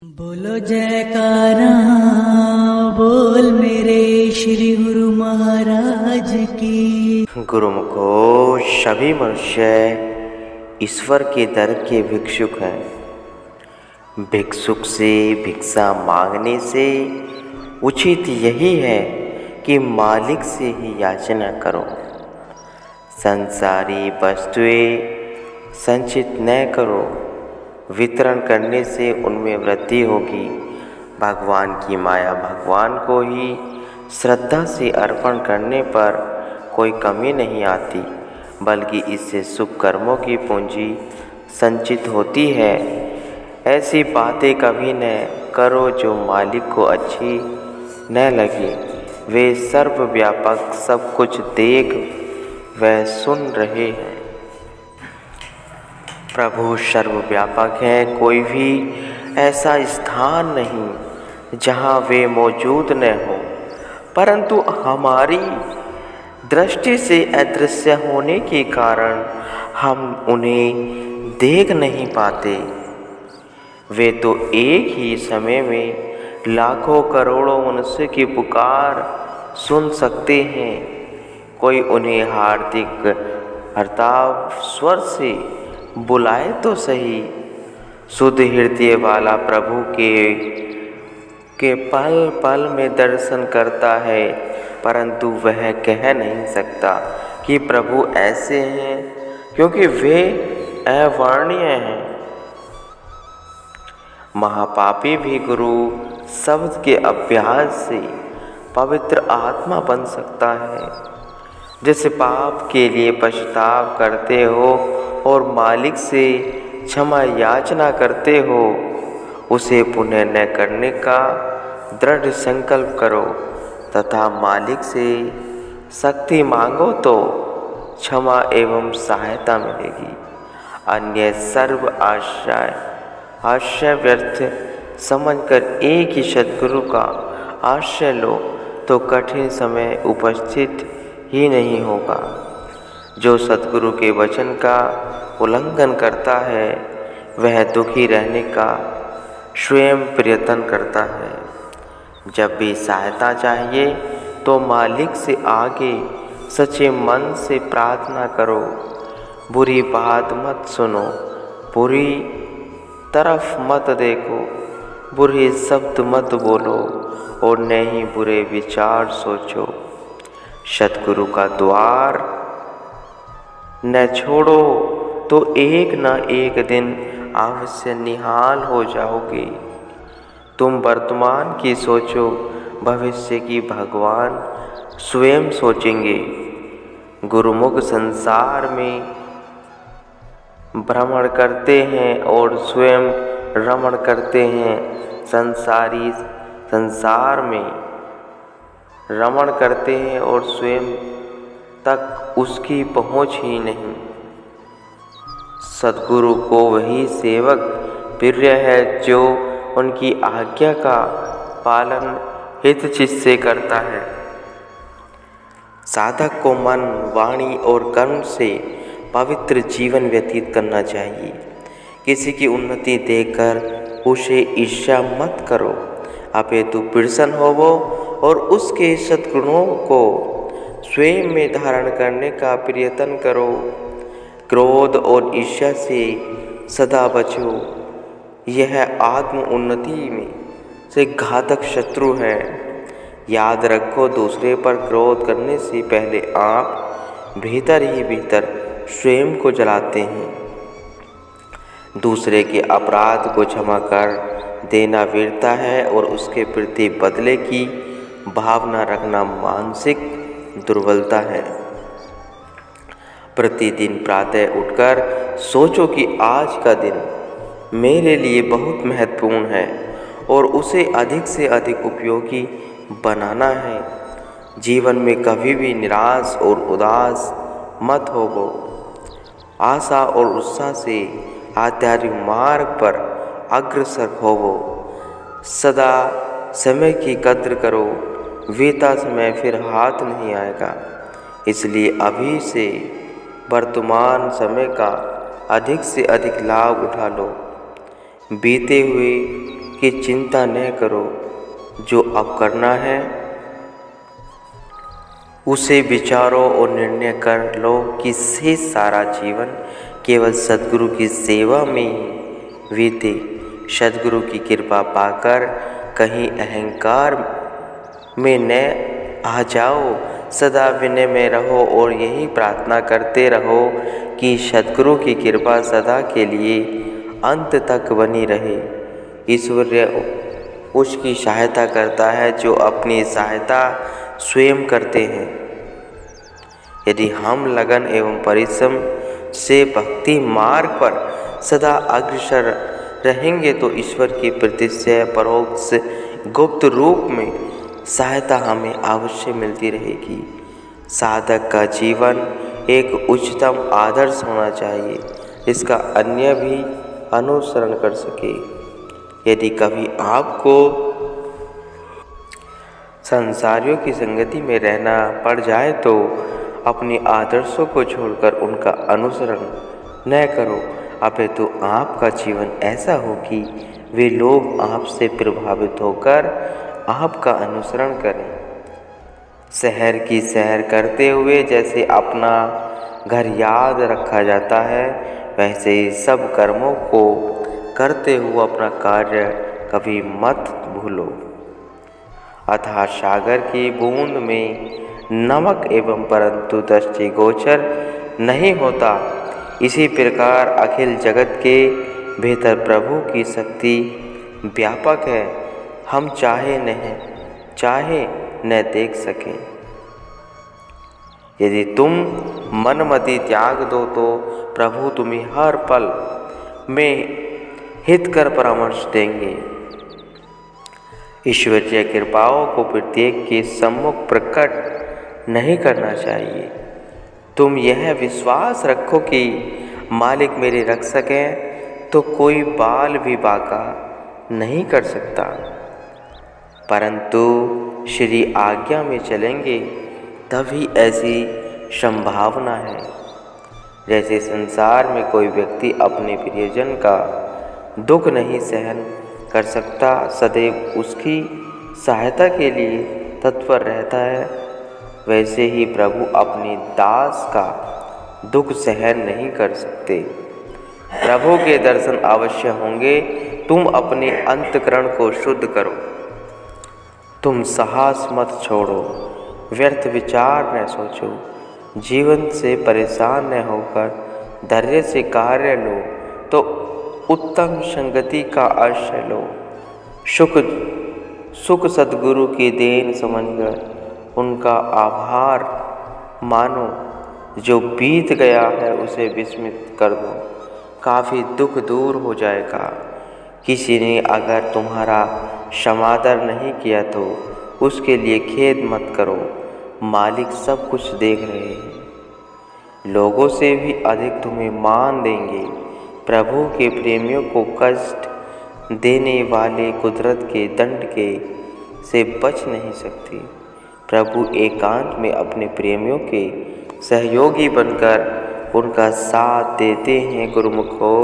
बोलो जयकारा बोल मेरे श्री गुरु महाराज की। गुरुमुखो सभी मनुष्य ईश्वर के दर के भिक्षुक हैं। भिक्षुक से भिक्षा मांगने से उचित यही है कि मालिक से ही याचना करो। संसारी वस्तुएं संचित न करो, वितरण करने से उनमें वृद्धि होगी। भगवान की माया भगवान को ही श्रद्धा से अर्पण करने पर कोई कमी नहीं आती, बल्कि इससे शुभ कर्मों की पूंजी संचित होती है। ऐसी बातें कभी न करो जो मालिक को अच्छी न लगे। वे सर्वव्यापक सब कुछ देख व सुन रहे हैं। प्रभु सर्वव्यापक है, कोई भी ऐसा स्थान नहीं जहाँ वे मौजूद न हो, परंतु हमारी दृष्टि से अदृश्य होने के कारण हम उन्हें देख नहीं पाते। वे तो एक ही समय में लाखों करोड़ों मनुष्य की पुकार सुन सकते हैं। कोई उन्हें हार्दिक हर्ताव स्वर से बुलाए तो सही। शुद्ध हृदय वाला प्रभु के पल पल में दर्शन करता है, परंतु वह कह नहीं सकता कि प्रभु ऐसे हैं, क्योंकि वे अवर्णनीय हैं। महापापी भी गुरु शब्द के अभ्यास से पवित्र आत्मा बन सकता है। जिस पाप के लिए पछताव करते हो और मालिक से क्षमा याचना करते हो, उसे पुनः न करने का दृढ़ संकल्प करो तथा मालिक से शक्ति मांगो तो क्षमा एवं सहायता मिलेगी। अन्य सर्व आश्रय व्यर्थ समझकर एक ही सद्गुरु का आश्रय लो तो कठिन समय उपस्थित ही नहीं होगा। जो सद्गुरु के वचन का उल्लंघन करता है, वह दुखी रहने का स्वयं प्रयत्न करता है। जब भी सहायता चाहिए तो मालिक से आगे सच्चे मन से प्रार्थना करो। बुरी बात मत सुनो, बुरी तरफ मत देखो, बुरे शब्द मत बोलो और न ही बुरे विचार सोचो। सद्गुरु का द्वार न छोड़ो तो एक न एक दिन अवश्य निहाल हो जाओगे। तुम वर्तमान की सोचो, भविष्य की भगवान स्वयं सोचेंगे। गुरुमुख संसार में भ्रमण करते हैं और स्वयं रमण करते हैं। संसारी संसार में रमण करते हैं और स्वयं तक उसकी पहुँच ही नहीं। सद्गुरु को वही सेवक प्रिय है जो उनकी आज्ञा का पालन हितचित से करता है। साधक को मन, वाणी और कर्म से पवित्र जीवन व्यतीत करना चाहिए। किसी की उन्नति देखकर उसे ईर्ष्या मत करो, अपितु प्रसन्न होवो और उसके सद्गुणों को स्वयं में धारण करने का प्रयत्न करो। क्रोध और ईर्ष्या से सदा बचो, यह आत्म उन्नति में से घातक शत्रु है। याद रखो, दूसरे पर क्रोध करने से पहले आप भीतर ही भीतर स्वयं को जलाते हैं। दूसरे के अपराध को क्षमा कर देना वीरता है और उसके प्रति बदले की भावना रखना मानसिक दुर्बलता है। प्रतिदिन प्रातः उठकर सोचो कि आज का दिन मेरे लिए बहुत महत्वपूर्ण है और उसे अधिक से अधिक उपयोगी बनाना है। जीवन में कभी भी निराश और उदास मत होवो। आशा और उत्साह से आध्यात्मिक मार्ग पर अग्रसर होवो। सदा समय की कद्र करो, बीता समय फिर हाथ नहीं आएगा। इसलिए अभी से वर्तमान समय का अधिक से अधिक लाभ उठा लो। बीते हुए की चिंता न करो। जो अब करना है उसे विचारो और निर्णय कर लो कि शेष सारा जीवन केवल सद्गुरु की सेवा में ही बीते। सद्गुरु की कृपा पाकर कहीं अहंकार में न आ जाओ। सदा विनय में रहो और यही प्रार्थना करते रहो कि सद्गुरु की कृपा सदा के लिए अंत तक बनी रहे। ईश्वर उसकी सहायता करता है जो अपनी सहायता स्वयं करते हैं। यदि हम लगन एवं परिश्रम से भक्ति मार्ग पर सदा अग्रसर रहेंगे तो ईश्वर की प्रत्यक्ष परोक्ष गुप्त रूप में सहायता हमें अवश्य मिलती रहेगी। साधक का जीवन एक उच्चतम आदर्श होना चाहिए, इसका अन्य भी अनुसरण कर सके। यदि कभी आपको संसारियों की संगति में रहना पड़ जाए तो अपने आदर्शों को छोड़कर उनका अनुसरण न करो, अपितु आपका जीवन ऐसा हो कि वे लोग आपसे प्रभावित होकर आपका अनुसरण करें। शहर की सैर करते हुए जैसे अपना घर याद रखा जाता है, वैसे ही सब कर्मों को करते हुए अपना कार्य कभी मत भूलो। अथाह सागर की बूंद में नमक एवं परंतु दृष्टिगोचर नहीं होता, इसी प्रकार अखिल जगत के भीतर प्रभु की शक्ति व्यापक है। हम चाहे न देख सकें। यदि तुम मनमति त्याग दो तो प्रभु तुम्हें हर पल में हितकर परामर्श देंगे। ईश्वरीय कृपाओं को प्रत्येक के सम्मुख प्रकट नहीं करना चाहिए। तुम यह विश्वास रखो कि मालिक मेरे रक्षक हैं तो कोई बाल भी बाका नहीं कर सकता, परंतु श्री आज्ञा में चलेंगे तभी ऐसी संभावना है। जैसे संसार में कोई व्यक्ति अपने प्रियजन का दुख नहीं सहन कर सकता, सदैव उसकी सहायता के लिए तत्पर रहता है, वैसे ही प्रभु अपने दास का दुख सहन नहीं कर सकते। प्रभु के दर्शन अवश्य होंगे। तुम अपने अंतःकरण को शुद्ध करो। तुम साहस मत छोड़ो, व्यर्थ विचार न सोचो, जीवन से परेशान न होकर धैर्य से कार्य लो तो उत्तम संगति का आश्रय लो। सुख सद्गुरु की देन समझकर उनका आभार मानो। जो बीत गया है उसे विस्मृत कर दो, काफ़ी दुख दूर हो जाएगा। किसी ने अगर तुम्हारा समादर नहीं किया तो उसके लिए खेद मत करो, मालिक सब कुछ देख रहे हैं। लोगों से भी अधिक तुम्हें मान देंगे। प्रभु के प्रेमियों को कष्ट देने वाले कुदरत के दंड से बच नहीं सकते। प्रभु एकांत में अपने प्रेमियों के सहयोगी बनकर उनका साथ देते हैं। गुरुमुखो।